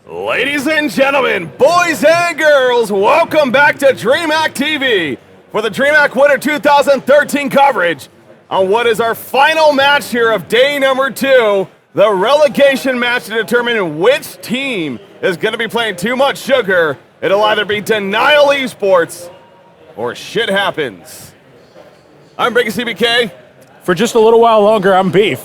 Ladies and gentlemen, boys and girls, welcome back to Dreamhack TV for the Dreamhack Winter 2013 coverage on what is our final match here of day number 2, the relegation match to determine which team is going to be playing too much sugar. It'll either be Denial eSports or Shit Happens. I'm Breaking CBK. For just a little while longer, I'm Beef.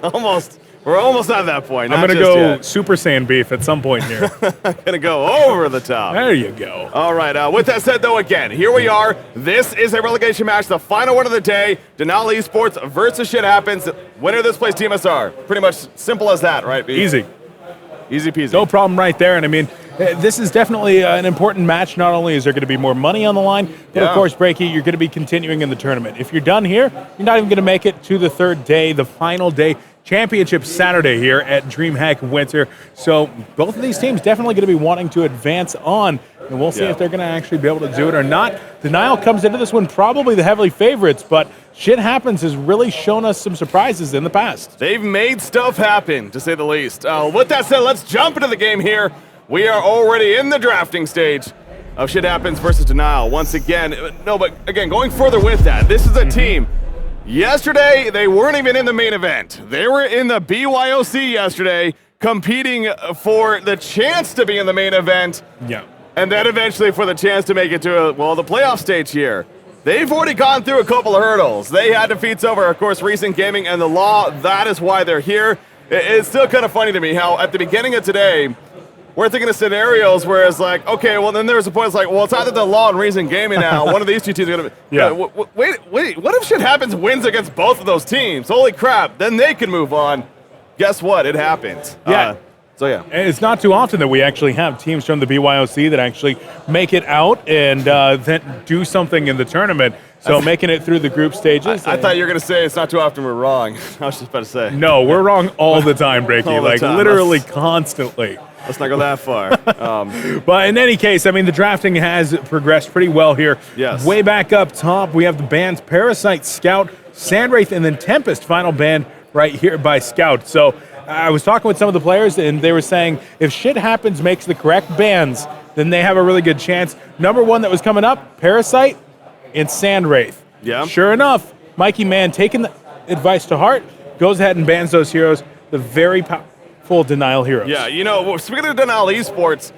Almost. We're almost at that point. I'm going to go Super Saiyan Beef at some point here. I'm going to go over the top. There you go. All right. With that said, though, again, here we are. This is a relegation match, the final one of the day. Denial eSports versus Shit Happens. Winner of this place, Team SR. Pretty much simple as that, right, Beef? Easy. Easy peasy. No problem right there. And I mean, this is definitely an important match. Not only is there going to be more money on the line, but of course, Breaky, you're going to be continuing in the tournament. If you're done here, you're not even going to make it to the third day, the final day. Championship Saturday here at Dreamhack Winter. So both of these teams definitely going to be wanting to advance on, and we'll see if they're going to actually be able to do it or not. Denial comes into this one probably the heavily favorites, but Shit Happens has really shown us some surprises in the past. They've made stuff happen, to say the least. With that said, let's jump into the game here. We are already in the drafting stage of Shit Happens versus Denial. Once again, going further with that, this is a team. Yesterday, they weren't even in the main event. They were in the BYOC yesterday, competing for the chance to be in the main event. Yeah. And then eventually for the chance to make it to, the playoff stage here. They've already gone through a couple of hurdles. They had defeats over, of course, Recent Gaming and the Law. That is why they're here. It's still kind of funny to me how at the beginning of today, we're thinking of scenarios where it's like, okay, well, then there's a point it's like, well, it's either the Law and Recent Gaming now. One of these two teams are going to be. Yeah. Wait, what if Shit Happens wins against both of those teams? Holy crap. Then they can move on. Guess what? It happens. Yeah. And it's not too often that we actually have teams from the BYOC that actually make it out and then do something in the tournament. So making it through the group stages. I thought you were going to say it's not too often we're wrong. I was just about to say. No, we're wrong all the time, Breaky. Like literally constantly. Let's not go that far. But in any case, I mean, the drafting has progressed pretty well here. Yes. Way back up top, we have the bands Parasite, Scout, Sandwraith, and then Tempest, final band right here by Scout. So I was talking with some of the players, and they were saying if Shit Happens makes the correct bands, then they have a really good chance. Number one that was coming up, Parasite and Sandwraith. Yeah. Sure enough, Mikey Man, taking the advice to heart, goes ahead and bans those heroes, the very full Denial heroes. Yeah, speaking of Denial eSports,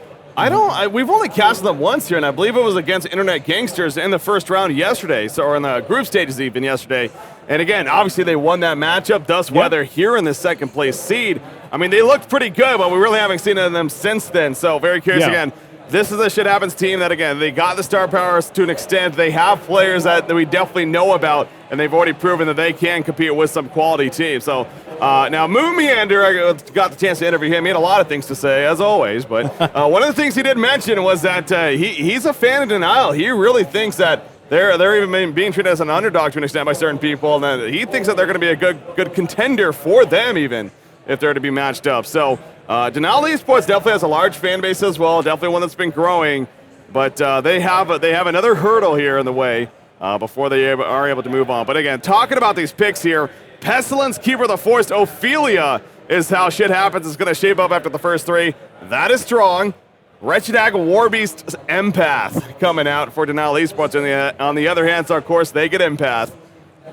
we've only casted them once here, and I believe it was against Internet Gangsters in the first round yesterday, or in the group stages even yesterday. And again, obviously they won that matchup, thus why they're here in the second place seed. I mean, they looked pretty good, but we really haven't seen them since then. So very curious again. This is a Shit Happens team that, again, they got the star powers to an extent. They have players that we definitely know about, and they've already proven that they can compete with some quality teams. So now Moon Meander, I got the chance to interview him. He had a lot of things to say, as always. But one of the things he did mention was that he's a fan of Denial. He really thinks that they're even being treated as an underdog to an extent by certain people, and that he thinks that they're going to be a good contender for them even if they're to be matched up. So Denial eSports definitely has a large fan base as well, definitely one that's been growing, but they have another hurdle here in the way before they are able to move on. But again, talking about these picks here, Pestilence, Keeper of the Forest, Ophelia is how Shit Happens is going to shape up after the first three. That is strong. Wretched Hag, Warbeast, Empath coming out for Denial eSports. On the other hand, so of course, they get Empath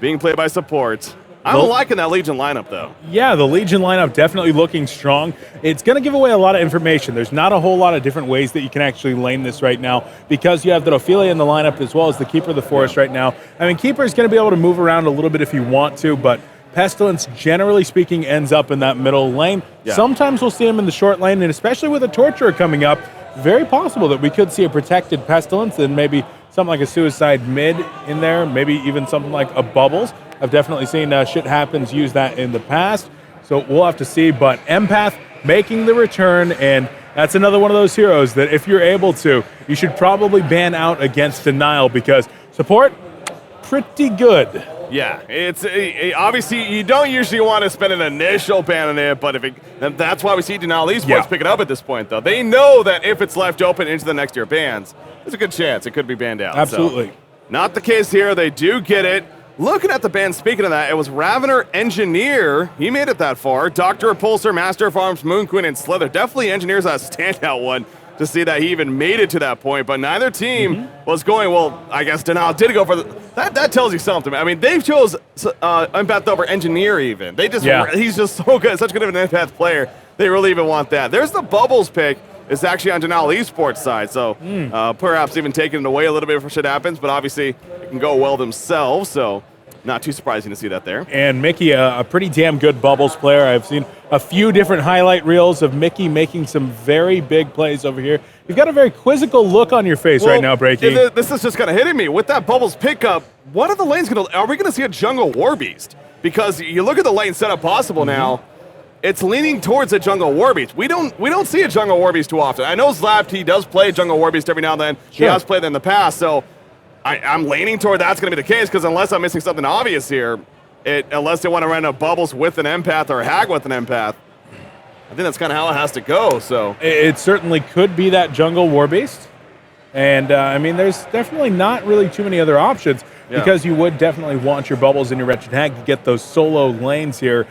being played by support. I'm liking that Legion lineup, though. Yeah, the Legion lineup definitely looking strong. It's going to give away a lot of information. There's not a whole lot of different ways that you can actually lane this right now because you have the Ophelia in the lineup as well as the Keeper of the Forest right now. I mean, Keeper is going to be able to move around a little bit if you want to, but Pestilence, generally speaking, ends up in that middle lane. Yeah. Sometimes we'll see him in the short lane, and especially with a Torturer coming up, very possible that we could see a protected Pestilence and maybe something like a Suicide mid in there, maybe even something like a Bubbles. I've definitely seen Shit Happens use that in the past, so we'll have to see. But Empath making the return, and that's another one of those heroes that if you're able to, you should probably ban out against Denial because support, pretty good. Yeah, it's obviously you don't usually want to spend an initial ban on it, but that's why we see Denial eSports pick it up at this point, though. They know that if it's left open into the next year bans, there's a good chance it could be banned out. Absolutely. So, not the case here. They do get it. looking at the band, speaking of that, it was Ravener, Engineer. He made it that far. Doctor, Repulsor, Master of Arms, Moon Queen, and Slither. Definitely Engineer's a standout one to see that he even made it to that point. But neither team was going, well, I guess Denial did go for that tells you something. I mean, they chose Empath over Engineer even. They just, he's just so good, such good of an Empath player. They really even want that. There's the Bubbles pick. It's actually on Denial eSports side, so perhaps even taking it away a little bit before shit happens, but obviously it can go well themselves, so not too surprising to see that there. And Mickey, a pretty damn good Bubbles player. I've seen a few different highlight reels of Mickey making some very big plays over here. You've got a very quizzical look on your face right now, Breaky. This is just kind of hitting me. With that Bubbles pickup, what are the lanes going to... Are we going to see a jungle Warbeast? Because you look at the lane setup possible now, it's leaning towards a jungle Warbeast. We don't see a jungle Warbeast too often. I know Zlapt, he does play jungle Warbeast every now and then. Sure. He has played in the past, so I'm leaning toward that's going to be the case, because unless I'm missing something obvious here, unless they want to run a Bubbles with an Empath or a Hag with an Empath, I think that's kind of how it has to go. So it certainly could be that jungle Warbeast. And, I mean, there's definitely not really too many other options, because you would definitely want your Bubbles and your Wretched Hag to get those solo lanes here.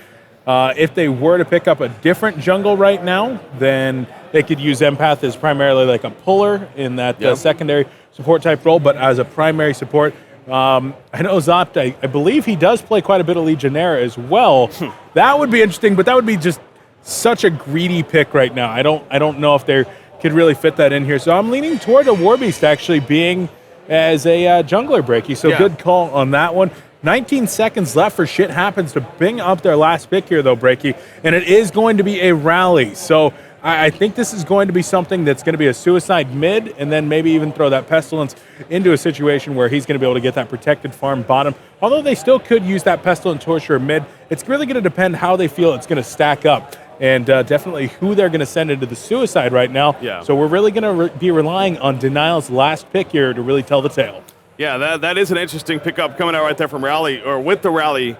If they were to pick up a different jungle right now, then they could use Empath as primarily like a puller in that secondary support type role, but as a primary support. I know Zopt, I believe he does play quite a bit of Legionnaire as well. That would be interesting, but that would be just such a greedy pick right now. I don't know if they could really fit that in here. So I'm leaning toward a Warbeast actually being as a jungler, Breaky. So good call on that one. 19 seconds left for Shit Happens to bring up their last pick here, though, Breaky, and it is going to be a rally. So I think this is going to be something that's going to be a suicide mid, and then maybe even throw that Pestilence into a situation where he's going to be able to get that protected farm bottom. Although they still could use that Pestilent Torture mid, it's really going to depend how they feel it's going to stack up, and definitely who they're going to send into the suicide right now. Yeah. So we're really going to be relying on Denial's last pick here to really tell the tale. Yeah, that is an interesting pickup coming out right there from Rally, or with the Rally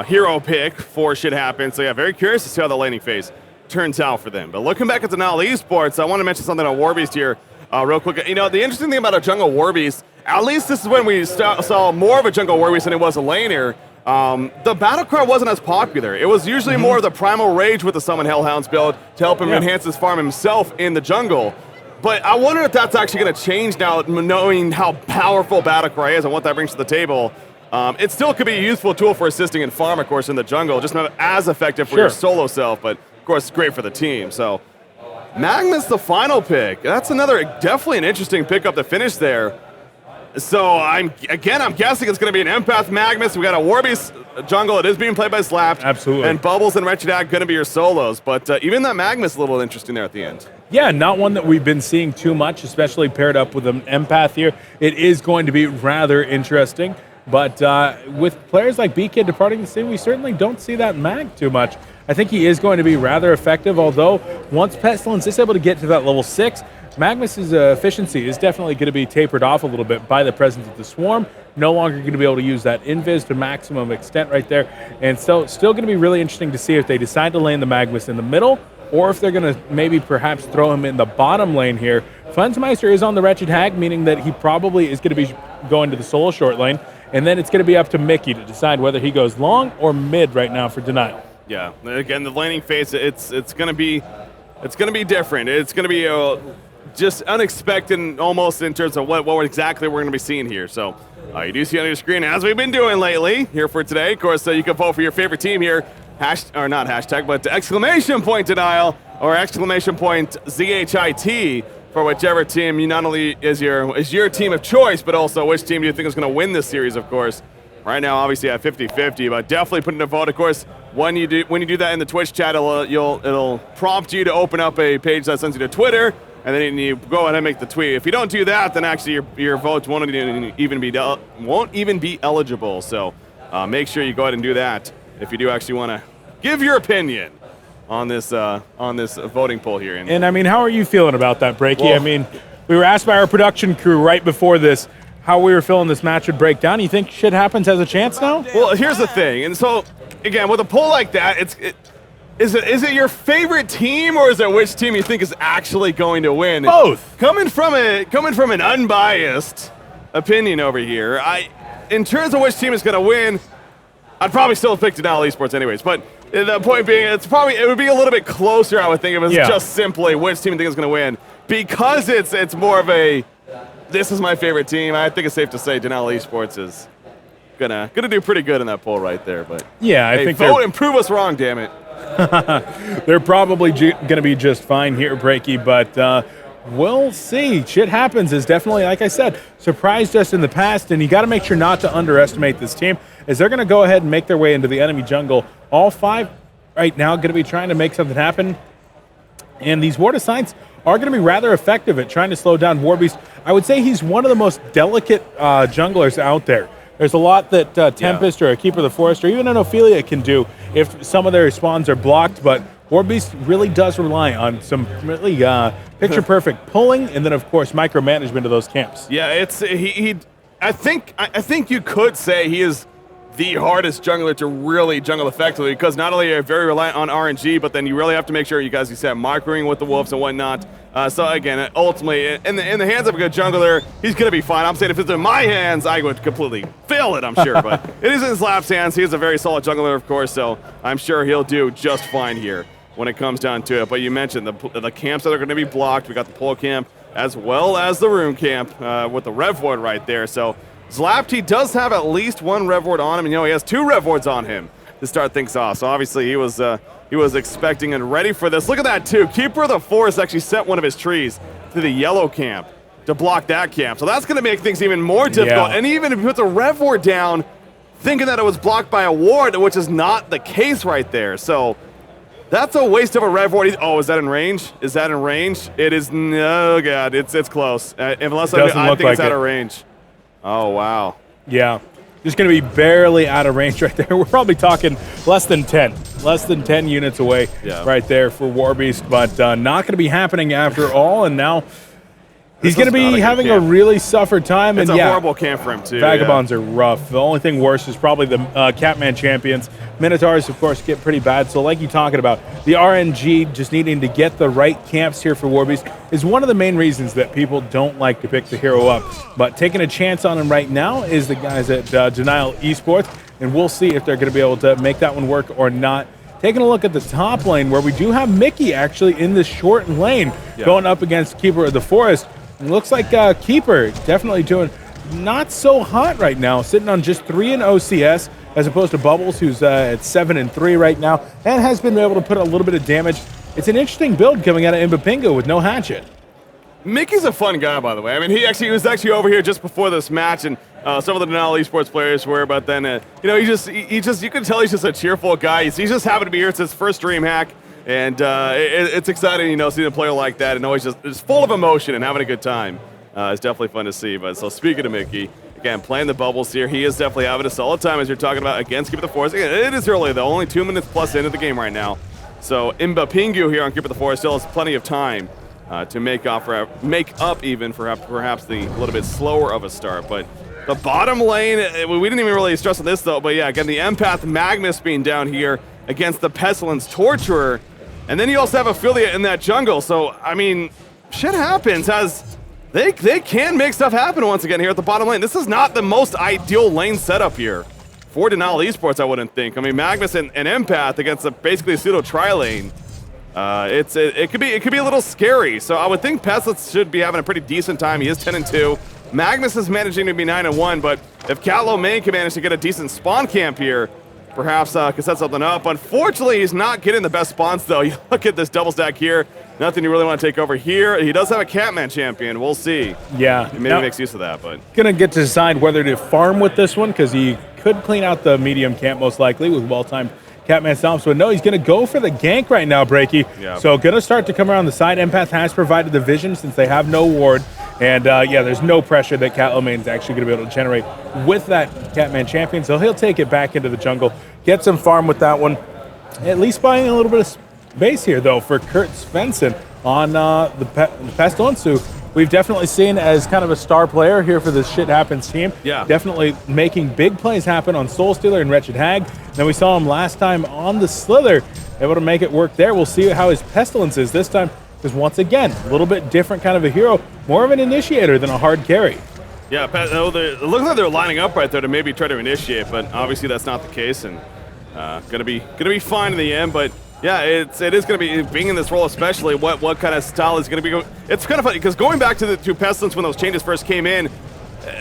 hero pick for Shit Happens. So yeah, very curious to see how the laning phase turns out for them. But looking back at the Denial eSports, I want to mention something on Warbeast here real quick. You know, the interesting thing about a jungle Warbeast, at least this is when we saw more of a jungle Warbeast than it was a laner. The battle cry wasn't as popular. It was usually more of the Primal Rage with the Summon Hellhounds build to help him enhance his farm himself in the jungle. But I wonder if that's actually going to change now, knowing how powerful Battlecry is and what that brings to the table. It still could be a useful tool for assisting in farm, of course, in the jungle. Just not as effective for your solo self, but of course, great for the team. So Magnus, the final pick. That's definitely an interesting pickup to finish there. So I'm guessing it's going to be an Empath Magnus. We got a Warbeast jungle. It is being played by Slapped. Absolutely. And Bubbles and Wretched Hag going to be your solos. But even that Magnus a little interesting there at the end. Yeah, not one that we've been seeing too much, especially paired up with an Empath here. It is going to be rather interesting. But with players like B-Kid departing the scene, we certainly don't see that Mag too much. I think he is going to be rather effective, although once Pestilence is able to get to that level 6, Magnus's efficiency is definitely going to be tapered off a little bit by the presence of the Swarm. No longer going to be able to use that Invis to maximum extent right there. And so still going to be really interesting to see if they decide to lane the Magnus in the middle, or if they're going to maybe perhaps throw him in the bottom lane here. Flensmeister is on the Wretched Hag, meaning that he probably is going to be going to the solo short lane, and then it's going to be up to Mickey to decide whether he goes long or mid right now for Denial. Yeah, again, the laning phase, it's going to be different. It's going to be just unexpected almost in terms of what exactly we're going to be seeing here. So you do see on your screen, as we've been doing lately here for today. Of course, you can vote for your favorite team here. Not hashtag, but exclamation point Denial or exclamation point ZHIT for whichever team you not only is your team of choice, but also which team do you think is going to win this series, of course. Right now, obviously at 50-50, but definitely put in a vote. Of course, when you do that in the Twitch chat, it'll prompt you to open up a page that sends you to Twitter, and then you go ahead and make the tweet. If you don't do that, then actually your votes won't even be eligible. So make sure you go ahead and do that if you do actually want to give your opinion on this voting poll here. And I mean, how are you feeling about that, Breaky? Well, I mean, we were asked by our production crew right before this how we were feeling this match would break down. You think Shit Happens has a chance now? Well, here's the thing, and so again, with a poll like that, is it your favorite team, or is it which team you think is actually going to win? Both. Coming from an unbiased opinion over here, in terms of which team is going to win, I'd probably still pick Denali Esports anyways. But the point being, it would be a little bit closer, I would think, if it was just simply which team I think is going to win. Because it's more of a, this is my favorite team, I think it's safe to say Denali Esports is gonna do pretty good in that poll right there. But yeah, I think vote and prove us wrong, damn it. They're probably going to be just fine here, Breaky, but we'll see. Shit happens is definitely, like I said, surprised us in the past, and you got to make sure not to underestimate this team, as they're going to go ahead and make their way into the enemy jungle. All 5 right now going to be trying to make something happen, and these Ward of Science are going to be rather effective at trying to slow down Warbeast. I would say he's one of the most delicate junglers out there. There's a lot that Tempest or a Keeper of the Forest or even an Ophelia can do if some of their spawns are blocked, but Warbeast really does rely on some really picture-perfect pulling and then, of course, micromanagement of those camps. Yeah, it's I think you could say he is the hardest jungler to really jungle effectively, because not only are you very reliant on RNG, but then you really have to make sure you said microing with the wolves and whatnot. So again, ultimately, in the hands of a good jungler, he's going to be fine. I'm saying if it's in my hands, I would completely fail it, I'm sure. But it is in Slap's hands. He is a very solid jungler, of course, so I'm sure he'll do just fine here when it comes down to it. But you mentioned the camps that are going to be blocked. We got the pole camp as well as the rune camp with the Rev Ward right there. So Zlapty does have at least 1 Rev Ward on him, and he has 2 Rev Wards on him to start things off. So obviously he was expecting and ready for this. Look at that too. Keeper of the Forest actually sent one of his trees to the yellow camp to block that camp. So that's going to make things even more difficult. And even if he puts a Rev Ward down, thinking that it was blocked by a ward, which is not the case right there. So that's a waste of a Rev Ward. Oh, is that in range? Is that in range? It is. No, God, it's close. Unless I think it's out of range. Oh, wow. Yeah. Just going to be barely out of range right there. We're probably talking less than 10 units away right there for Warbeast, but not going to be happening after all. And now he's going to be having a really suffer time. It's and a horrible camp for him, too. Vagabonds are rough. The only thing worse is probably the Catman champions. Minotaurs, of course, get pretty bad. So like you're talking about, the RNG just needing to get the right camps here for Warbeast is one of the main reasons that people don't like to pick the hero up. But taking a chance on him right now is the guys at Denial Esports, and we'll see if they're going to be able to make that one work or not. Taking a look at the top lane, where we do have Mickey actually in the short lane going up against Keeper of the Forest. It looks like Keeper definitely doing not so hot right now, sitting on just 3 in OCS, as opposed to Bubbles, who's at 7 and 3 right now, and has been able to put a little bit of damage. It's an interesting build coming out of Mbapingo with no hatchet. Mickey's a fun guy, by the way. I mean, he was actually over here just before this match, and some of the Denali Esports players were, but then, he just, you can tell he's just a cheerful guy. He's just happy to be here. It's his first Dreamhack, and it's exciting, seeing a player like that and always just full of emotion and having a good time. It's definitely fun to see. But so speaking of Mickey, again, playing the bubbles here, he is definitely having a solid time, as you're talking about, against Keeper of the Forest. Again, it is early, though, only 2 minutes plus into the game right now. So Mbapingu here on Keeper of the Forest still has plenty of time to make up even for perhaps the little bit slower of a start. But the bottom lane, we didn't even really stress on this, though. But yeah, again, the Empath Magnus being down here against the Pestilence Torturer. And then you also have Ophelia in that jungle. So, I mean, shit happens. They can make stuff happen once again here at the bottom lane. This is not the most ideal lane setup here for Denali Esports, I wouldn't think. I mean, Magnus and Empath against basically a pseudo tri-lane. It could be a little scary. So I would think Pestilence should be having a pretty decent time. He is 10 and 2. Magnus is managing to be 9 and 1, but if Catlo Main can manage to get a decent spawn camp here, perhaps could set something up. Unfortunately, he's not getting the best spawns, though. You look at this double stack here. Nothing you really want to take over here. He does have a Catman champion. We'll see. Yeah. He maybe makes use of that, but going to get to decide whether to farm with this one, because he could clean out the medium camp most likely with well-timed Catman stomps. But no, he's going to go for the gank right now, Breaky. Yeah. So going to start to come around the side. Empath has provided the vision since they have no ward. And there's no pressure that Catlo Main's actually going to be able to generate with that Catman champion. So he'll take it back into the jungle, get some farm with that one. At least buying a little bit of space here, though, for Kurt Svensson on the Pestilence, who we've definitely seen as kind of a star player here for the Shit Happens team. Yeah. Definitely making big plays happen on Soul Stealer and Wretched Hag. Then we saw him last time on the Slither, able to make it work there. We'll see how his Pestilence is this time, because once again, a little bit different kind of a hero, more of an initiator than a hard carry. Yeah, it looks like they're lining up right there to maybe try to initiate, but obviously that's not the case, and gonna be fine in the end. But yeah, it is gonna be, being in this role especially, what kind of style is gonna be. It's kind of funny because going back to the two Pestilence when those changes first came in,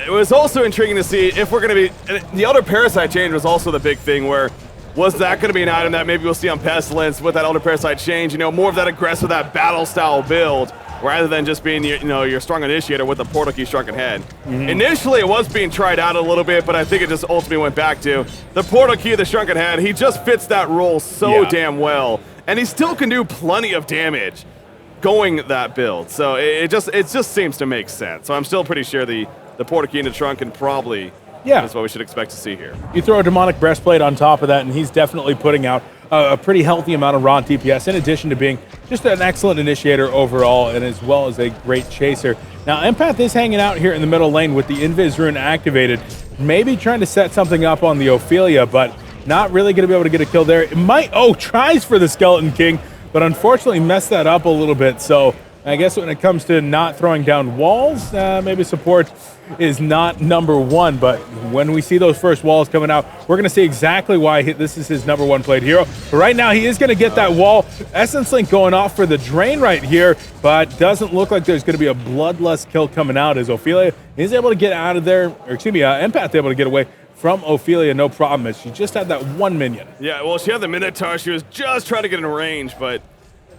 it was also intriguing to see if we're gonna be. The Elder Parasite change was also the big thing where. Was that going to be an item that maybe we'll see on Pestilence with that Elder Parasite change? You know, more of that aggressive, that battle style build, rather than just being your strong initiator with the Portal Key Shrunken Head. Initially, it was being tried out a little bit, but I think it just ultimately went back to the Portal Key, the Shrunken Head. He just fits that role so damn well, and he still can do plenty of damage going that build. So it just seems to make sense. So I'm still pretty sure the Portal Key and the Shrunken probably. Yeah, that's what we should expect to see here. You throw a Demonic Breastplate on top of that, and he's definitely putting out a pretty healthy amount of raw DPS, in addition to being just an excellent initiator overall, and as well as a great chaser. Now, Empath is hanging out here in the middle lane with the Invis rune activated, maybe trying to set something up on the Ophelia, but not really going to be able to get a kill there. It might, tries for the Skeleton King, but unfortunately messed that up a little bit. So I guess when it comes to not throwing down walls, maybe support is not number one, but when we see those first walls coming out, we're going to see exactly why this is his number one played hero. But right now, he is going to get that wall. Essence Link going off for the drain right here, but doesn't look like there's going to be a bloodlust kill coming out as Ophelia is able to get out of there, or excuse me, Empath able to get away from Ophelia, no problem, as she just had that one minion. Yeah, well, she had the Minotaur. She was just trying to get in range, but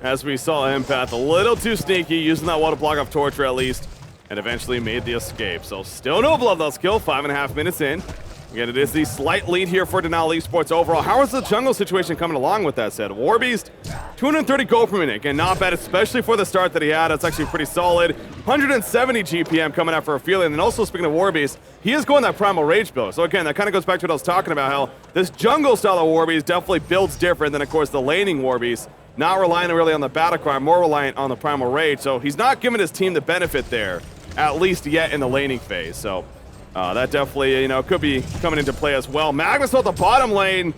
as we saw, Empath a little too sneaky, using that wall to block off Torture at least, and eventually made the escape. So still no bloodlust kill, 5.5 minutes in. Again, it is the slight lead here for Denali eSports overall. How is the jungle situation coming along with that said? Warbeast, 230 gold per minute. Again, not bad, especially for the start that he had. That's actually pretty solid. 170 GPM coming out for Ophelia. And then also, speaking of Warbeast, he is going that Primal Rage build. So again, that kind of goes back to what I was talking about, how this jungle style of Warbeast definitely builds different than, of course, the laning Warbeast. Not relying really on the battle cry, more reliant on the Primal Rage. So he's not giving his team the benefit there, at least yet in the laning phase. So that definitely, could be coming into play as well. Magnus at the bottom lane.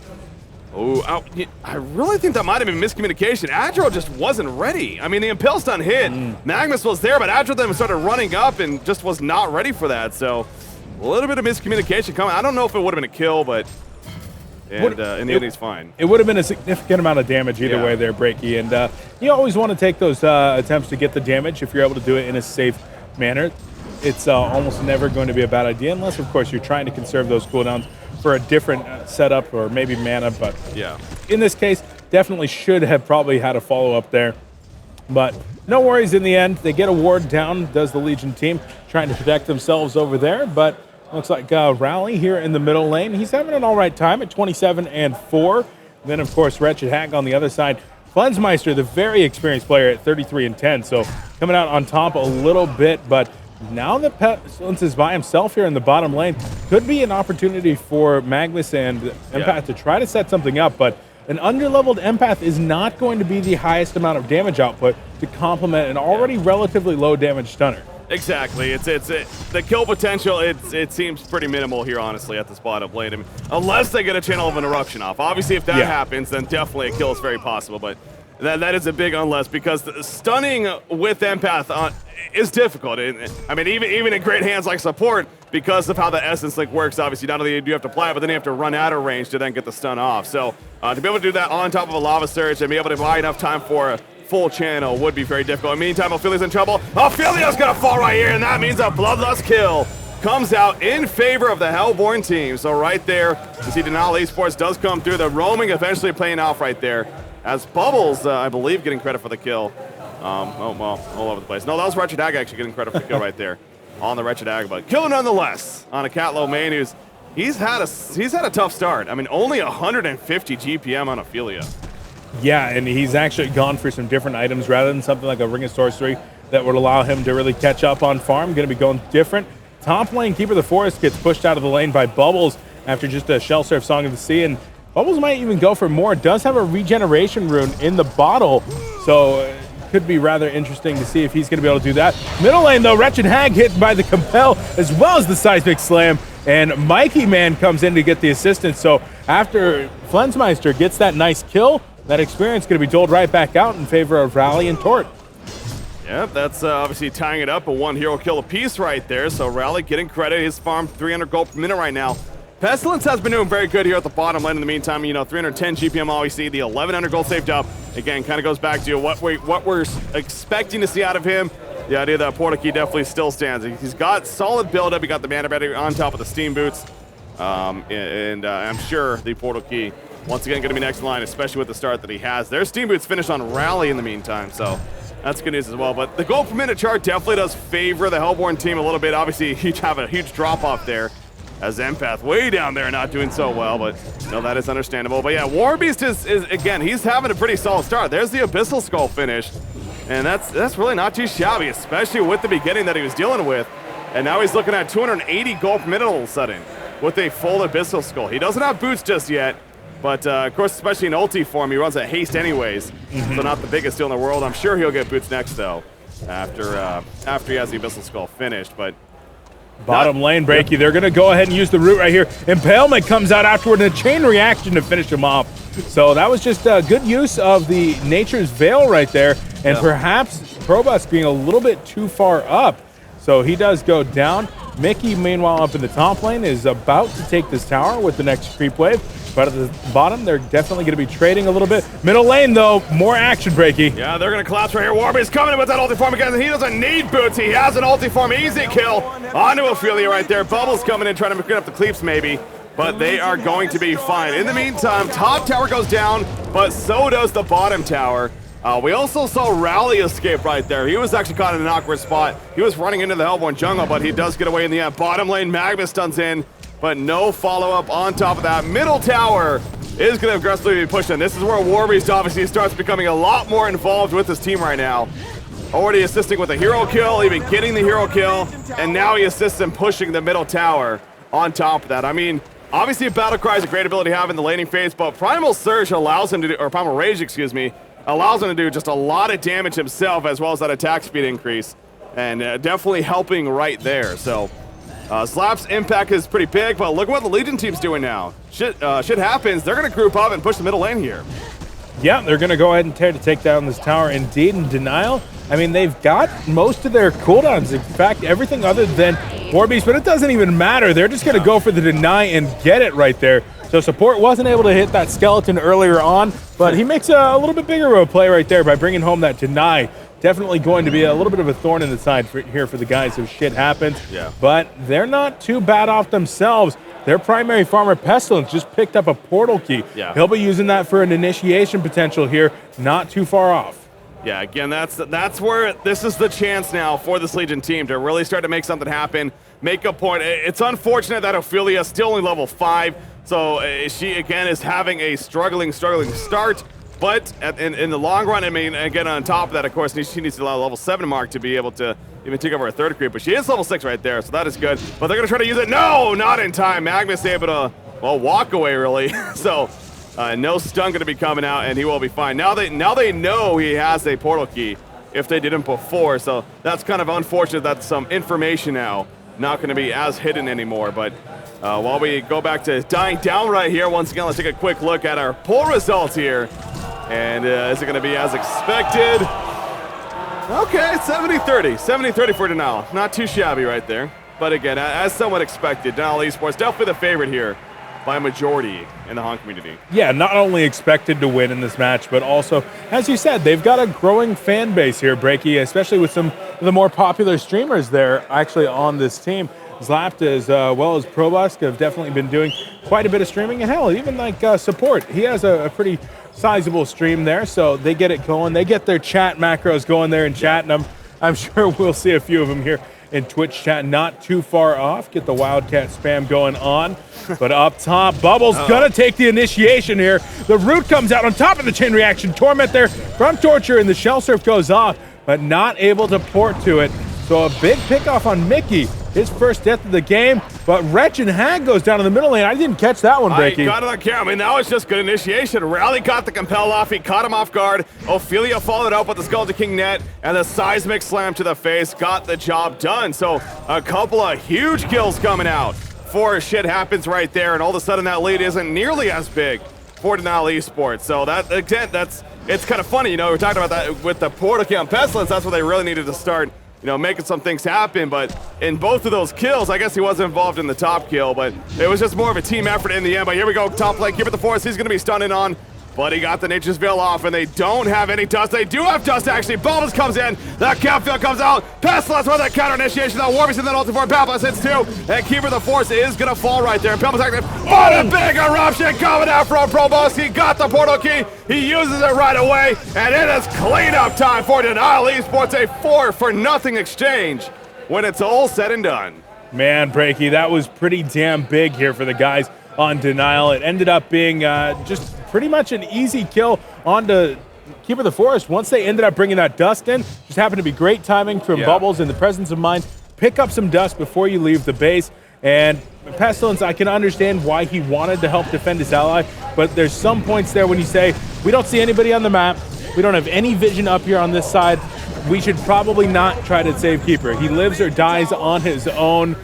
Oh, I really think that might have been miscommunication. Adro just wasn't ready. I mean, the Impale Stun hit. Magnus was there, but Adro then started running up and just was not ready for that. So a little bit of miscommunication coming. I don't know if it would have been a kill, but in the end, he's fine. It would have been a significant amount of damage either way there, Breaky. And you always want to take those attempts to get the damage if you're able to do it in a safe manner. It's almost never going to be a bad idea, unless, of course, you're trying to conserve those cooldowns for a different setup or maybe mana. But in this case, definitely should have probably had a follow-up there. But no worries in the end. They get a ward down, does the Legion team, trying to protect themselves over there. But looks like Rally here in the middle lane. He's having an all right time at 27-4. Then, of course, Wretched Hag on the other side. Flensmeister, the very experienced player, at 33-10. So coming out on top a little bit, but now that Pestilence is by himself here in the bottom lane, could be an opportunity for Magnus and Empath to try to set something up, but an underleveled Empath is not going to be the highest amount of damage output to complement an already relatively low damage stunner. Exactly. It's the kill potential. It seems pretty minimal here, honestly, at this bottom lane. I mean, unless they get a channel of interruption off. Obviously, if that happens, then definitely a kill is very possible. But that is a big unless, because stunning with Empath is difficult. I mean, even in great hands like support, because of how the Essence Link works, obviously, not only do you have to apply it, but then you have to run out of range to then get the stun off. So to be able to do that on top of a Lava Surge and be able to buy enough time for a full channel would be very difficult. In the meantime, Ophelia's in trouble. Ophelia's gonna fall right here, and that means a Bloodlust kill comes out in favor of the Hellborn team. So right there, you see Denali eSports does come through. The roaming eventually paying off right there, as Bubbles, I believe, getting credit for the kill. Well, all over the place. No, that was Wretched Hag actually getting credit for the kill right there on the Wretched Hag, but killer nonetheless on a Cat Low main who's he's had a tough start. I mean, only 150 GPM on Ophelia. Yeah, and he's actually gone for some different items rather than something like a Ring of Sorcery that would allow him to really catch up on farm. Going to be going different. Top lane, Keeper of the Forest gets pushed out of the lane by Bubbles after just a Shell Surf Song of the Sea, and Bubbles might even go for more. Does have a regeneration rune in the bottle, so could be rather interesting to see if he's going to be able to do that. Middle lane, though, Wretched Hag hit by the Compel as well as the Seismic Slam, and Mikey Man comes in to get the assistance. So after Flensmeister gets that nice kill, that experience going to be doled right back out in favor of Rally and Tort. Yep, that's obviously tying it up, a 1 hero kill apiece right there. So Rally getting credit. His farm 300 gold per minute right now. Pestilence has been doing very good here at the bottom lane in the meantime. 310 GPM obviously, the 1100 gold saved up. Again, kind of goes back to what we're expecting to see out of him. The idea that portal key definitely still stands. He's got solid build up. He got the mana battery on top of the steam boots. I'm sure the portal key, once again, going to be next in line, especially with the start that he has. Their steam boots finished on Rally in the meantime, so that's good news as well. But the gold per minute chart definitely does favor the Hellborn team a little bit. Obviously, you have a huge drop off there as Empath way down there not doing so well, but that is understandable. But yeah, Warbeast is again, he's having a pretty solid start. There's the Abyssal Skull finish, and that's really not too shabby, especially with the beginning that he was dealing with. And now he's looking at 280 gold per minute all of a sudden with a full Abyssal Skull. He doesn't have boots just yet, but of course, especially in ulti form, he runs at haste anyways, so not the biggest deal in the world. I'm sure he'll get boots next though, after he has the Abyssal Skull finished. But bottom lane, Breaky, they're going to go ahead and use the root right here. Impalement comes out afterward in a chain reaction to finish him off. So that was just a good use of the Nature's Veil right there, and perhaps Probus being a little bit too far up. So he does go down. Mickey, meanwhile, up in the top lane, is about to take this tower with the next creep wave. But at the bottom, they're definitely going to be trading a little bit. Middle lane, though, more action, Breaky. Yeah, they're going to collapse right here. Warbeast coming in with that ulti form again. He doesn't need boots. He has an ulti form. Easy kill onto Ophelia right there. Bubbles coming in, trying to get up the cleaps maybe. But they are going to be fine. In the meantime, top tower goes down, but so does the bottom tower. We also saw Rally escape right there. He was actually caught in an awkward spot. He was running into the Hellborn jungle, but he does get away in the end. Bottom lane, Magma stuns in, but no follow-up on top of that. Middle tower is going to aggressively be pushing. This is where Warbeast obviously starts becoming a lot more involved with his team right now. Already assisting with a hero kill, even getting the hero kill, and now he assists in pushing the middle tower on top of that. I mean, obviously Battlecry is a great ability to have in the laning phase, but Primal Surge allows him to do, or Primal Rage, excuse me, allows him to do just a lot of damage himself, as well as that attack speed increase, and definitely helping right there. So Slap's impact is pretty big, but look at what the Legion team's doing now. Shit happens. They're going to group up and push the middle lane here. Yeah, they're going to go ahead and tear to take down this tower. Indeed, in denial. I mean, they've got most of their cooldowns. In fact, everything other than Warbeast, but it doesn't even matter. They're just going to go for the deny and get it right there. So support wasn't able to hit that skeleton earlier on, but he makes a little bit bigger of a play right there by bringing home that deny. Definitely going to be a little bit of a thorn in the side here for the guys if shit happens. Yeah. But they're not too bad off themselves. Their primary farmer, Pestilence, just picked up a portal key. Yeah. He'll be using that for an initiation potential here, not too far off. Yeah, again, that's where this is the chance now for this Legion team to really start to make something happen, make a point. It's unfortunate that Ophelia is still only level 5, so she, again, is having a struggling start. But in the long run, I mean, again, on top of that, of course, she needs to allow level 7 mark to be able to even take over a third creep. But she is level 6 right there, so that is good. But they're going to try to use it. No, not in time. Magnus able to, well, walk away, really. So no stun going to be coming out, and he will be fine. Now they know he has a portal key if they didn't before. So that's kind of unfortunate that some information now not going to be as hidden anymore. But while we go back to dying down right here, once again, let's take a quick look at our poll results here. And is it going to be as expected? Okay, 70-30. 70-30 for Denial. Not too shabby right there. But again, as somewhat expected, Denial eSports definitely the favorite here by a majority in the Han community. Yeah, not only expected to win in this match, but also, as you said, they've got a growing fan base here, Breaky, especially with some of the more popular streamers there actually on this team. Zlapt as well as Probusk have definitely been doing quite a bit of streaming, and hell, even like support. He has a pretty sizable stream there, so they get it going. They get their chat macros going there and chatting them. I'm sure we'll see a few of them here in Twitch chat, not too far off. Get the Wildcat spam going on. But up top, Bubbles gonna take the initiation here. The root comes out on top of the chain reaction. Torment there from Torture, and the Shell Surf goes off, but not able to port to it. So a big pickoff on Mickey. His first death of the game, but Wretch and Hag goes down in the middle lane. I didn't catch that one, Breaky. I got it on camera. I mean, that was just good initiation. Rally got the compel off. He caught him off guard. Ophelia followed up with the Skeleton King net, and the seismic slam to the face got the job done. So a couple of huge kills coming out for shit happens right there, and all of a sudden that lead isn't nearly as big for Denial eSports. So that, again, that's it's kind of funny, we're talking about that with the portal kill and Pestilence. That's what they really needed to start, making some things happen. But in both of those kills, I guess he wasn't involved in the top kill, but it was just more of a team effort in the end. But here we go, top lane, Keeper the Forest. He's going to be stunning on. But he got the Nature's Veil off, and they don't have any dust. They do have dust, actually. Bubbles comes in. That Campfield comes out. Pestilence with that counter initiation. That Warbeast and then ulti for Pampas hits too. And Keeper the Force is going to fall right there. Pampas active. Oh, a big eruption coming out from Probus. He got the portal key. He uses it right away. And it is cleanup time for Denial Esports. A 4-for-0 exchange when it's all said and done. Man, Breaky, that was pretty damn big here for the guys on Denial. It ended up being just pretty much an easy kill onto Keeper the Forest. Once they ended up bringing that dust in, just happened to be great timing from Bubbles and the presence of mind. Pick up some dust before you leave the base. And Pestilence, I can understand why he wanted to help defend his ally, but there's some points there when you say, we don't see anybody on the map, we don't have any vision up here on this side, we should probably not try to save Keeper. He lives or dies on his own.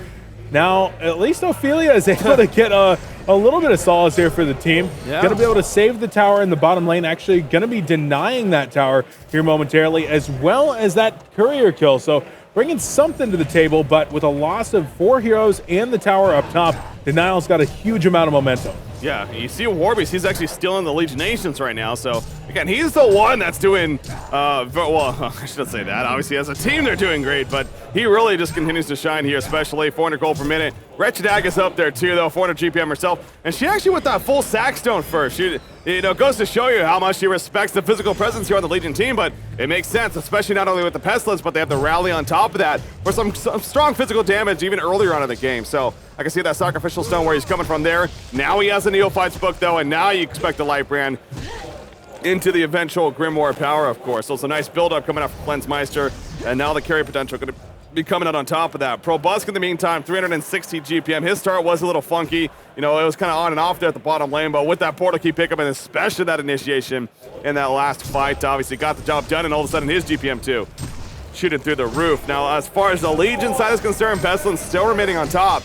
Now, at least Ophelia is able to get a little bit of solace here for the team. Going to be able to save the tower in the bottom lane. Actually going to be denying that tower here momentarily, as well as that courier kill. So bringing something to the table, but with a loss of 4 heroes and the tower up top, Denial's got a huge amount of momentum. Yeah, you see Warbeast, he's actually still in the Legion Nations right now, so again, he's the one that's doing, well, I shouldn't say that, obviously as a team they're doing great, but he really just continues to shine here, especially 400 gold per minute. Wretched Aga's up there too, though, 400 GPM herself, and she actually with that full Sackstone first. She, goes to show you how much she respects the physical presence here on the Legion team, but it makes sense, especially not only with the Pestilence, but they have the rally on top of that for some strong physical damage even earlier on in the game. So I can see that Sacrificial Stone where he's coming from there. Now he has a Neophyte's Book, though, and now you expect the Lightbrand into the eventual Grimoire power, of course. So it's a nice build-up coming up for Cleansemeister, and now the carry potential going to be coming out on top of that. Probusk, in the meantime, 360 GPM. His start was a little funky. It was kind of on and off there at the bottom lane, but with that portal key pickup and especially that initiation in that last fight, obviously got the job done, and all of a sudden his GPM too, shooting through the roof. Now, as far as the Legion side is concerned, Pestilence still remaining on top.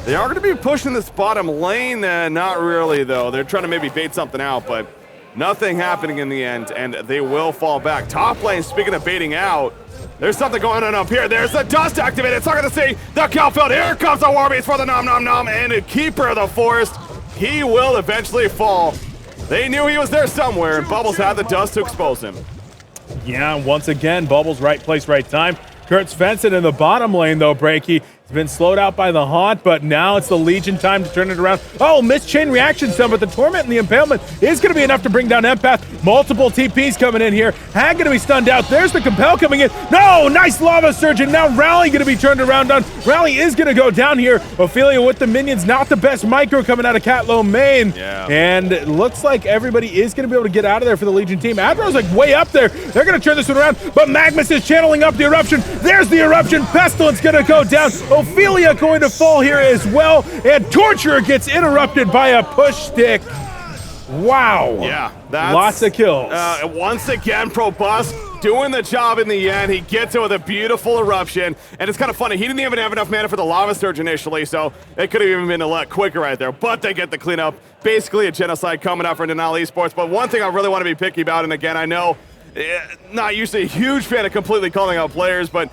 They are going to be pushing this bottom lane, not really, though. They're trying to maybe bait something out, but nothing happening in the end, and they will fall back. Top lane, speaking of baiting out, there's something going on up here. There's the dust activated. It's not going to see the Calfield. Here comes the Warbeast for the Nom Nom Nom, and a Keeper of the Forest. He will eventually fall. They knew he was there somewhere, and Bubbles had the dust to expose him. Yeah, once again, Bubbles, right place, right time. Kurtz Svensson in the bottom lane, though, Breaky. He's been slowed out by the Haunt, but now it's the Legion time to turn it around. Oh, missed chain reaction stun, but the Torment and the Impalement is going to be enough to bring down Empath. Multiple TPs coming in here. Hag going to be stunned out. There's the Compel coming in. No, nice Lava Surge, and now Rally going to be turned around on. Rally is going to go down here. Ophelia with the minions, not the best micro coming out of Catlow main. Yeah. And it looks like everybody is going to be able to get out of there for the Legion team. Admiral's like way up there. They're going to turn this one around, but Magnus is channeling up the eruption. There's the eruption. Pestilence going to go down. Ophelia going to fall here as well, and Torturer gets interrupted by a push stick. Wow. Yeah, that's lots of kills. Once again, Probusk doing the job in the end. He gets it with a beautiful eruption, and it's kind of funny. He didn't even have enough mana for the Lava Surge initially, so it could have even been a lot quicker right there, but they get the cleanup. Basically a genocide coming up for Denial Esports, but one thing I really want to be picky about, and again, I know not usually a huge fan of completely calling out players, but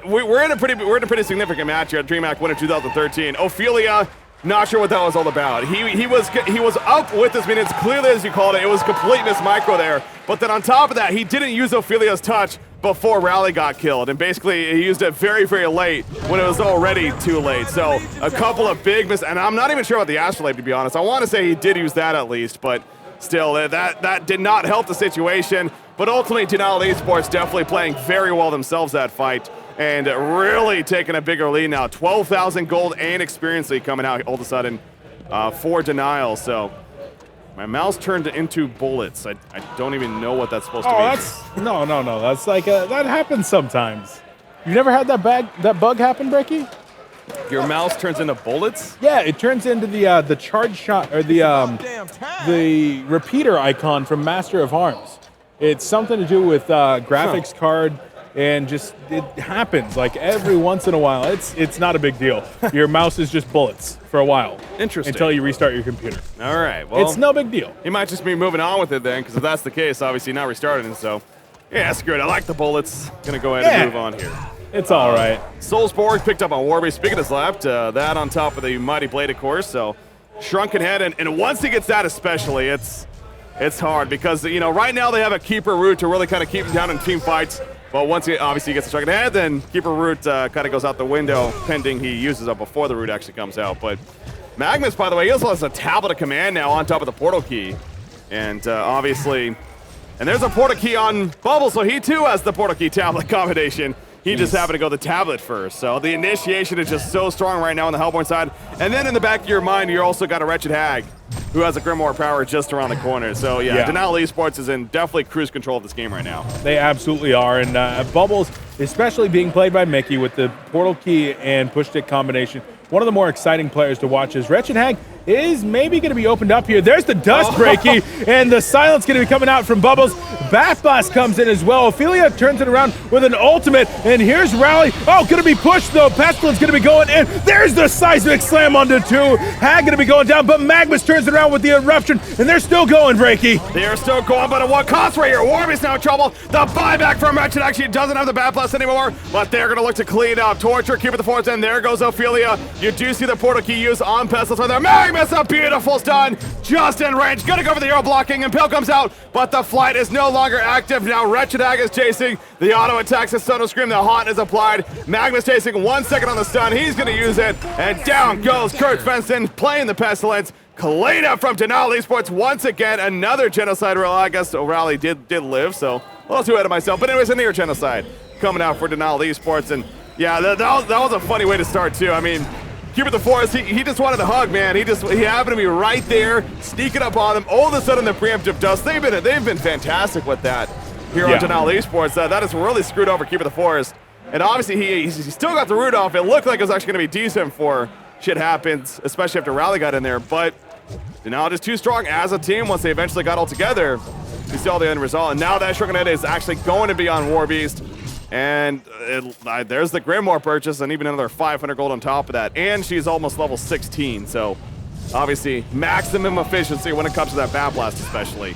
we're in a pretty significant match here at Dreamhack winner 2013. Ophelia, not sure what that was all about. He was up with his minions, clearly as you called it. It was complete miss micro there. But then on top of that, he didn't use Ophelia's touch before Rally got killed, and basically he used it very, very late when it was already too late. So a couple of big misses, and I'm not even sure about the Astrolabe, to be honest. I want to say he did use that at least, but still, that did not help the situation. But ultimately, Denial Esports definitely playing very well themselves that fight, and really taking a bigger lead now. 12,000 gold and experience lead coming out all of a sudden for Denial. So my mouse turned into bullets. I don't even know what that's supposed to mean. No. That's like that happens sometimes. You never had that bug happen, Brecky? Your mouse turns into bullets? Yeah, it turns into the charge shot, or the repeater icon from Master of Arms. It's something to do with graphics card and just it happens like every once in a while. It's not a big deal. Your mouse is just bullets for a while. Interesting. Until you restart your computer. All right. Well, it's no big deal. He might just be moving on with it then, because if that's the case, obviously not restarting. So, yeah, screw it. I like the bullets. Gonna go ahead and move on here. It's all right. Soulsborg picked up on Warby. Speaking of left, that on top of the Mighty Blade, of course. So, Shrunken Head, and once he gets that especially, it's hard because, you know, right now they have a Keeper route to really kind of keep him down in team fights. But once he obviously gets the Shrunken Head, then Keeper route kind of goes out the window, pending he uses it before the route actually comes out. But Magnus, by the way, he also has a tablet of command now on top of the portal key. And obviously, and there's a portal key on Bubble, so he too has the portal key tablet combination. He just happened to go the tablet first. So the initiation is just so strong right now on the Hellborn side. And then in the back of your mind, you also got a Wretched Hag who has a Grimoire power just around the corner. So yeah. Denial eSports is in definitely cruise control of this game right now. They absolutely are. And Bubbles, especially being played by Mickey with the portal key and push stick combination, one of the more exciting players to watch is Wretched Hag is maybe going to be opened up here. There's the dust breaky, and the silence going to be coming out from Bubbles. Bat Blast comes in as well. Ophelia turns it around with an ultimate, and here's Rally. Oh, going to be pushed though. Pestilence going to be going in. There's the seismic slam onto 2. Hag going to be going down, but Magnus turns it around with the eruption, and they're still going, Breaky. They are still going, but at what cost right here? Warby's now in trouble. The buyback from Wretched actually doesn't have the Bat Blast anymore, but they're going to look to clean up. Torture, keep it the force, and there goes Ophelia. You do see the portal key used on Pestilence right there. Magnus, a beautiful stun, just in range. Gonna go for the arrow blocking, and Impale comes out, but the flight is no longer active. Now Wretched Hag is chasing. The auto attacks, the Sono Scream, the haunt is applied. Magnus chasing 1 second on the stun. He's gonna use it, and down goes Kurt Fenson, playing the Pestilence. Clean up from Denial eSports once again. Another genocide rally. I guess O'Reilly did live, so a little too ahead of myself. But anyways, a near genocide coming out for Denial eSports, and yeah, that was a funny way to start too. I mean, Keeper the Forest, he just wanted a hug, man. He happened to be right there, sneaking up on them. All of a sudden, the preemptive dust. They've been fantastic with that here on Denial eSports. That has really screwed over Keeper the Forest. And obviously, he still got the root off. It looked like it was actually going to be decent for shit happens, especially after Rally got in there. But Denial just too strong as a team once they eventually got all together. You see all the end result. And now that Shrunken Head is actually going to be on Warbeast. And there's the Grimoire purchase and even another 500 gold on top of that. And she's almost level 16, so obviously maximum efficiency when it comes to that Bat Blast, especially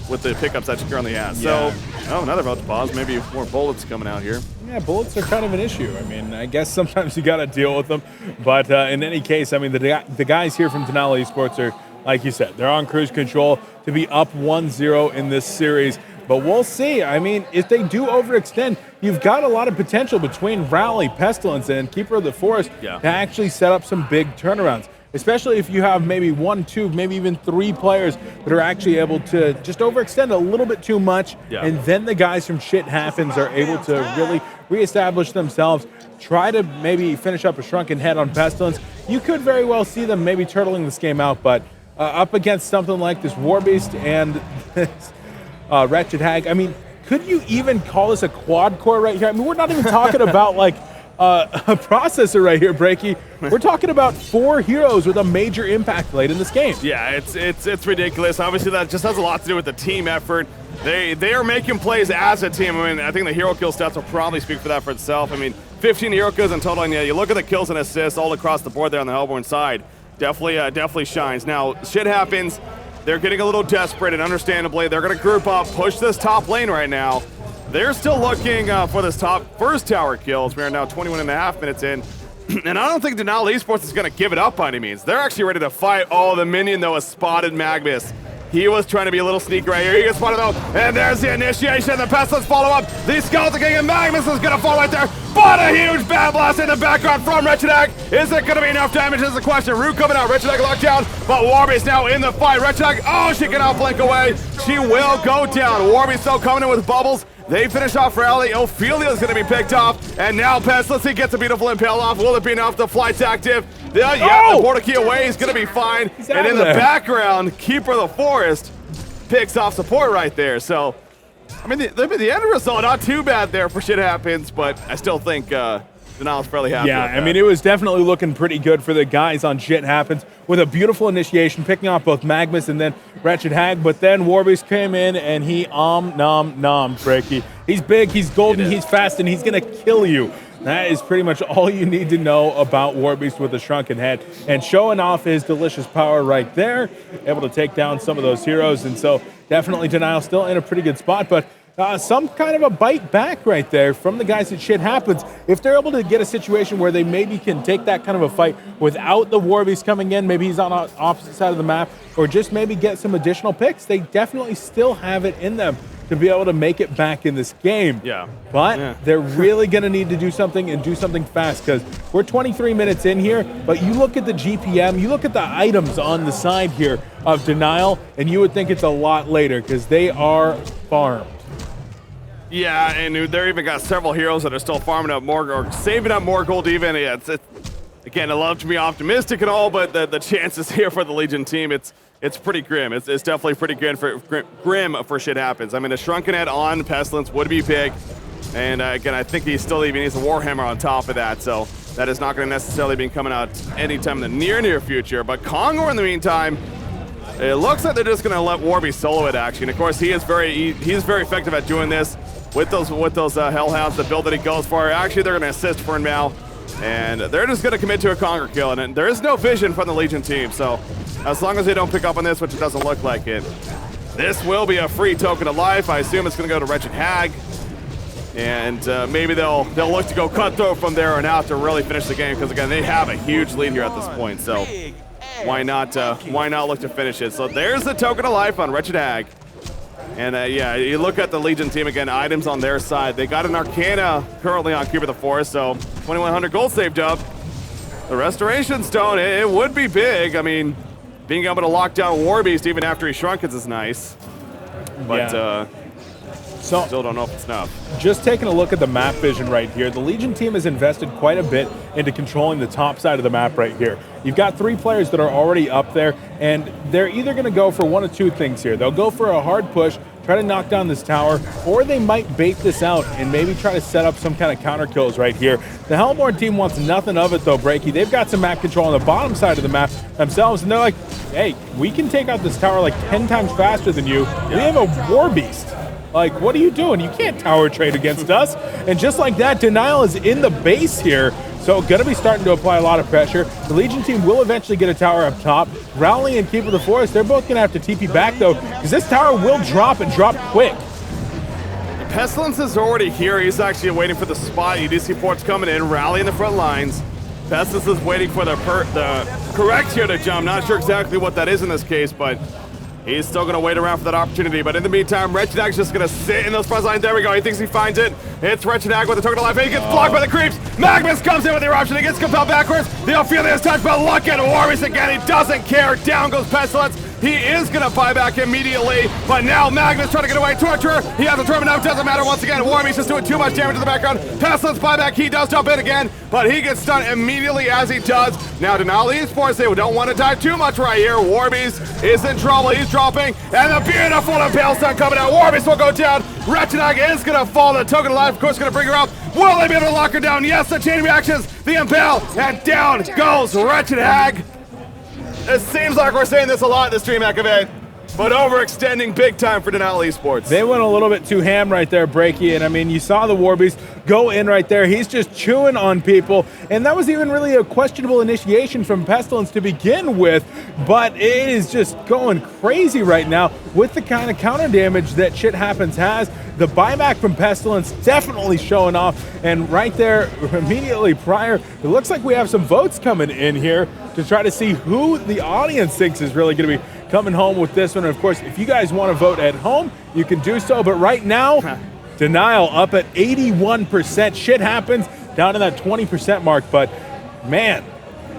with the pickups that she currently has. Yeah. So, another about to pause. Maybe more bullets coming out here. Yeah, bullets are kind of an issue. I mean, I guess sometimes you got to deal with them. But in any case, I mean, the guys here from Denial eSports are, like you said, they're on cruise control to be up 1-0 in this series. But we'll see. I mean, if they do overextend, you've got a lot of potential between Rally, Pestilence, and Keeper of the Forest to actually set up some big turnarounds. Especially if you have maybe 1, 2, maybe even 3 players that are actually able to just overextend a little bit too much. And then the guys from Shit Happens are able to really reestablish themselves, try to maybe finish up a Shrunken Head on Pestilence. You could very well see them maybe turtling this game out, but up against something like this Warbeast and this Wretched Hag. I mean, could you even call this a quad core right here? I mean, we're not even talking about like a processor right here, Breaky. We're talking about 4 heroes with a major impact late in this game. Yeah, it's ridiculous. Obviously, that just has a lot to do with the team effort. They are making plays as a team. I mean, I think the hero kill stats will probably speak for that for itself. I mean, 15 hero kills in total, and yeah, you look at the kills and assists all across the board there on the Hellborn side. Definitely shines. Now, Shit Happens. They're getting a little desperate, and understandably, they're going to group up, push this top lane right now. They're still looking for this first tower kills. We are now 21.5 minutes in, and I don't think Denial eSports is going to give it up by any means. They're actually ready to fight. Oh, the minion, though, has spotted Magnus. He was trying to be a little sneaky right here. He gets spotted, though, and there's the initiation. The Pestilence follow-up. The Skeleton King and Magnus is going to fall right there, but a huge Bat Blast in the background from Wretched Hag. Is it going to be enough damage is the question. Root coming out, Wretched Hag locked down, but Warby's now in the fight. Wretched Hag, oh, she cannot blink away. She will go down. Warby's still coming in with Bubbles. They finish off Rally. Ophelia's going to be picked off, and now Pestilence, he gets a beautiful impale off. Will it be enough? The flight's active. The portal key away. He's going to be fine. And in the background, Keeper of the Forest picks off support right there. So, I mean, the end result, not too bad there for Shit Happens, but I still think Denial's fairly happy Yeah, with I that. mean, it was definitely looking pretty good for the guys on Shit Happens with a beautiful initiation, picking off both Magnus and then Wretched Hag. But then Warbeast came in and he nommed Breaky. He's big, he's golden, he's fast, and he's going to kill you. That is pretty much all you need to know about Warbeast with a shrunken head. And showing off his delicious power right there, able to take down some of those heroes. And so definitely Denial still in a pretty good spot, but some kind of a bite back right there from the guys at Shit Happens. If they're able to get a situation where they maybe can take that kind of a fight without the Warbeast coming in, maybe he's on the opposite side of the map, or just maybe get some additional picks, they definitely still have it in them to be able to make it back in this game. Yeah. But they're really going to need to do something and do something fast, because we're 23 minutes in here, but you look at the GPM, you look at the items on the side here of Denial, and you would think it's a lot later because they are farmed. Yeah, and they're even got several heroes that are still farming up more or saving up more gold even. Yeah, again, I love to be optimistic and all, but the chances here for the Legion team, it's pretty grim. It's definitely pretty grim for Shit Happens. I mean, a Shrunken Head on Pestilence would be big. And again, I think he still even needs a Warhammer on top of that, so that is not going to necessarily be coming out anytime in the near future. But Kongor, in the meantime, it looks like they're just going to let Warby solo it, actually. And of course, he's very effective at doing this with those Hellhounds, the build that he goes for. Actually, they're going to assist for him now, and they're just going to commit to a Kongor kill. And there is no vision from the Legion team, so as long as they don't pick up on this, which it doesn't look like it, this will be a free token of life. I assume it's going to go to Wretched Hag, and maybe they'll look to go cutthroat from there on out to really finish the game, because again, they have a huge lead here at this point. So why not look to finish it? So there's the token of life on Wretched Hag. And yeah, you look at the Legion team again, items on their side. They got an Arcana currently on Keeper of the Forest, so 2,100 gold saved up. The Restoration Stone, it would be big. I mean, being able to lock down Warbeast even after he shrunk is nice. But so still don't know if it's enough. Just taking a look at the map vision right here, the Legion team has invested quite a bit into controlling the top side of the map right here. You've got 3 players that are already up there, and they're either going to go for one of 2 things here. They'll go for a hard push, try to knock down this tower, or they might bait this out and maybe try to set up some kind of counter kills right here. The Hellborn team wants nothing of it though, Breaky. They've got some map control on the bottom side of the map themselves, and they're like, hey, we can take out this tower like 10 times faster than you. We have a Warbeast. Like, what are you doing? You can't tower trade against us. And just like that, Denial is in the base here, so going to be starting to apply a lot of pressure. The Legion team will eventually get a tower up top. Rowley and Keeper of the Forest, they're both going to have to TP back, though, because this tower will drop and drop quick. Pestilence is already here. He's actually waiting for the spot. You do see ports coming in, Rally in the front lines. Pestilence is waiting for the correct here to jump. Not sure exactly what that is in this case, but he's still going to wait around for that opportunity. But in the meantime, Wretched Hag's just going to sit in those front lines. There we go. He thinks he finds it. It's Wretched Hag with the token of life. He gets blocked by the creeps. Magnus comes in with the eruption. He gets compelled backwards. The Ophelia is touched, but look at Warbeast again. He doesn't care. Down goes Pestilence. He is going to buy back immediately, but now Magnus trying to get away. Torturer, he has a torment now. Doesn't matter once again. Warbeast is doing too much damage in the background. Pestilence buyback. He does jump in again, but he gets stunned immediately as he does. Now Denial eSports, they don't want to dive too much right here. Warbeast is in trouble. He's dropping, and the beautiful Impale Stun coming out. Warbeast will go down. Wretched Hag is going to fall. The token of life, of course, going to bring her up. Will they be able to lock her down? Yes, the chain reactions. The Impale, and down goes Wretched Hag. It seems like we're saying this a lot in this Dreamhack event, but overextending big time for Denial eSports. They went a little bit too ham right there, Breaky, and I mean, you saw the Warbeast go in right there. He's just chewing on people, and that was even really a questionable initiation from Pestilence to begin with, but it is just going crazy right now with the kind of counter damage that Shit Happens has. The buyback from Pestilence definitely showing off, and right there, immediately prior, it looks like we have some votes coming in here to try to see who the audience thinks is really going to be coming home with this one. And of course, if you guys want to vote at home, you can do so, but right now, Denial up at 81%. Shit Happens down in that 20% mark, but man,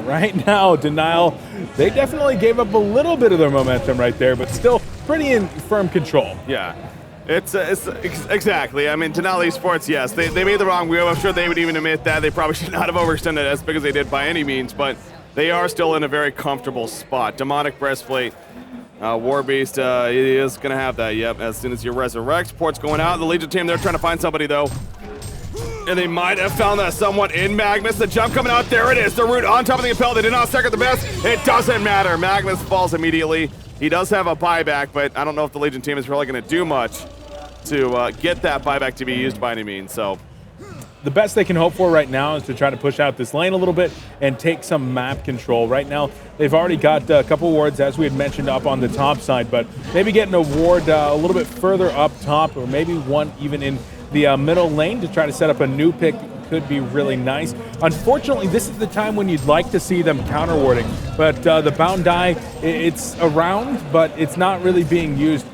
right now, Denial, they definitely gave up a little bit of their momentum right there, but still pretty in firm control. Yeah. It's exactly. I mean, Denial eSports, yes, they made the wrong move. I'm sure they would even admit that. They probably should not have overextended as big as they did by any means, but they are still in a very comfortable spot. Demonic Breastplate, Warbeast, he is going to have that, yep, as soon as you resurrect. Port's going out. The Legion team, they're trying to find somebody, though. And they might have found that somewhat in Magnus. The jump coming out, there it is. The root on top of the impel. They did not second the best. It doesn't matter. Magnus falls immediately. He does have a buyback, but I don't know if the Legion team is really going to do much to get that buyback to be used by any means. So the best they can hope for right now is to try to push out this lane a little bit and take some map control. Right now, they've already got a couple wards, as we had mentioned, up on the top side, but maybe getting a ward a little bit further up top, or maybe one even in the middle lane to try to set up a new pick could be really nice. Unfortunately, this is the time when you'd like to see them counter warding, but the bound die, it's around, but it's not really being used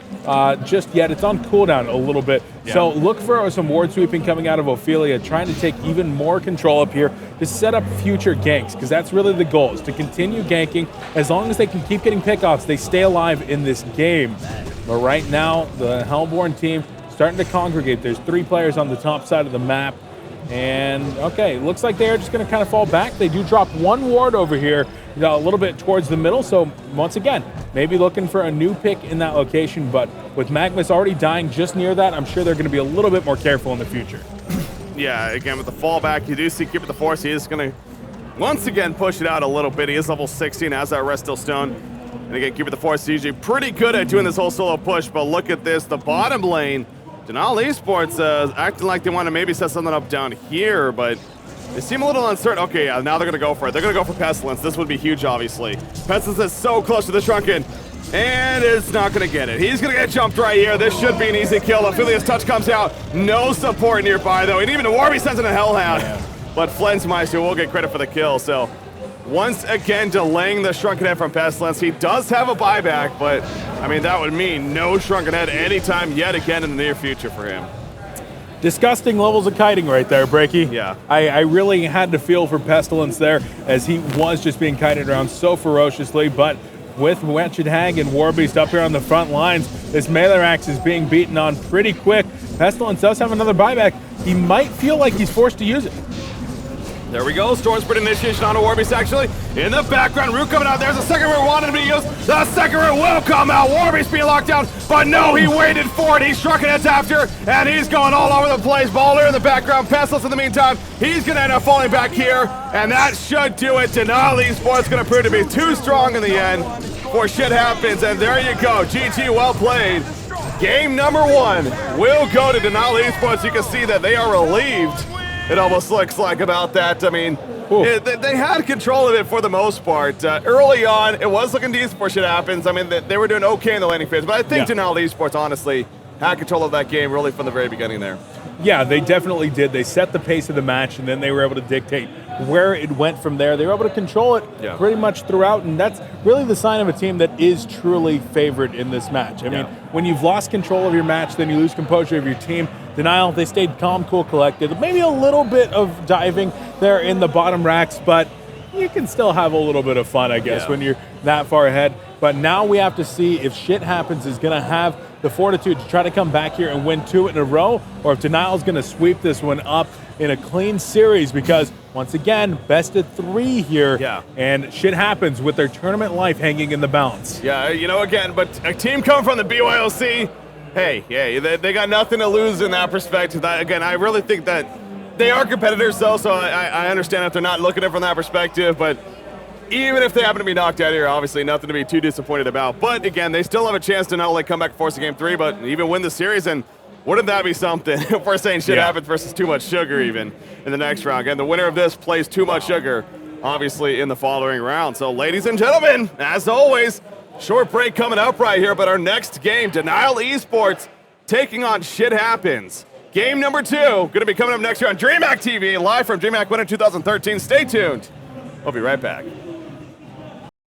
just yet. It's on cooldown a little bit. Yeah. So look for some ward sweeping coming out of Ophelia, trying to take even more control up here to set up future ganks, because that's really the goal, is to continue ganking. As long as they can keep getting pickoffs, they stay alive in this game. But right now, the Hellborn team starting to congregate. There's 3 players on the top side of the map. And, okay, looks like they're just going to kind of fall back. They do drop 1 ward over here, a little bit towards the middle. So, once again, maybe looking for a new pick in that location. But with Magnus already dying just near that, I'm sure they're going to be a little bit more careful in the future. Yeah, again, with the fallback, you do see Keeper the Force. He is going to, once again, push it out a little bit. He is level 16, has that Rest Still Stone. And again, Keeper the Force is usually pretty good at doing this whole solo push. But look at this, the bottom lane. Denal eSports acting like they want to maybe set something up down here, but they seem a little uncertain. Okay, yeah, now they're going to go for it. They're going to go for Pestilence. This would be huge, obviously. Pestilence is so close to the Shrunken, and it's not going to get it. He's going to get jumped right here. This should be an easy kill. Ophelia's touch comes out. No support nearby, though. And even Warby sends in a Hellhound. But Flensmeister will get credit for the kill, so once again delaying the Shrunken Head from Pestilence. He does have a buyback, but I mean, that would mean no Shrunken Head anytime yet again in the near future for him. Disgusting levels of kiting right there, Breaky. Yeah. I really had to feel for Pestilence there, as he was just being kited around so ferociously, but with Wretched Hag and Warbeast up here on the front lines, this melee axe is being beaten on pretty quick. Pestilence does have another buyback. He might feel like he's forced to use it. There we go, Storm Sprint initiation on a Warbeast actually. In the background, Root coming out, there's a second root wanted to be used. The second root will come out, Warbeast being locked down, but no, he waited for it. He's struck it after, and he's going all over the place. Baller in the background, Pestilence in the meantime. He's gonna end up falling back here, and that should do it. Denal eSports gonna prove to be too strong in the end before shit happens, and there you go, GG, well played. Game number 1 will go to Denal eSports. You can see that they are relieved. It almost looks like about that. I mean, they had control of it for the most part. Early on, it was looking decent before shit happens. I mean, they were doing okay in the landing phase, but I think Denal eSports, honestly, had control of that game really from the very beginning there. Yeah, they definitely did. They set the pace of the match, and then they were able to dictate where it went from there. They were able to control it pretty much throughout, and that's really the sign of a team that is truly favored in this match. I mean, when you've lost control of your match, then you lose composure of your team. Denial, they stayed calm, cool, collected. Maybe a little bit of diving there in the bottom racks, but you can still have a little bit of fun, I guess, when you're that far ahead. But now we have to see if shit happens is going to have the fortitude to try to come back here and win 2 in a row, or if Denial is going to sweep this one up in a clean series, because once again, best of 3 here, and shit happens with their tournament life hanging in the balance. Yeah, you know, again, but a team coming from the BYOC, hey, they got nothing to lose in that perspective. Again, I really think that they are competitors, though, so I understand if they're not looking at it from that perspective, but even if they happen to be knocked out here, obviously nothing to be too disappointed about. But again, they still have a chance to not only come back and force a game 3, but even win the series. And wouldn't that be something if we're saying shit happens versus too much sugar even in the next round? Again, the winner of this plays too much sugar, obviously, in the following round. So ladies and gentlemen, as always, short break coming up right here. But our next game, Denial eSports taking on Shit Happens. Game number 2, going to be coming up next year on Dreamhack TV, live from Dreamhack Winter 2013. Stay tuned. We'll be right back.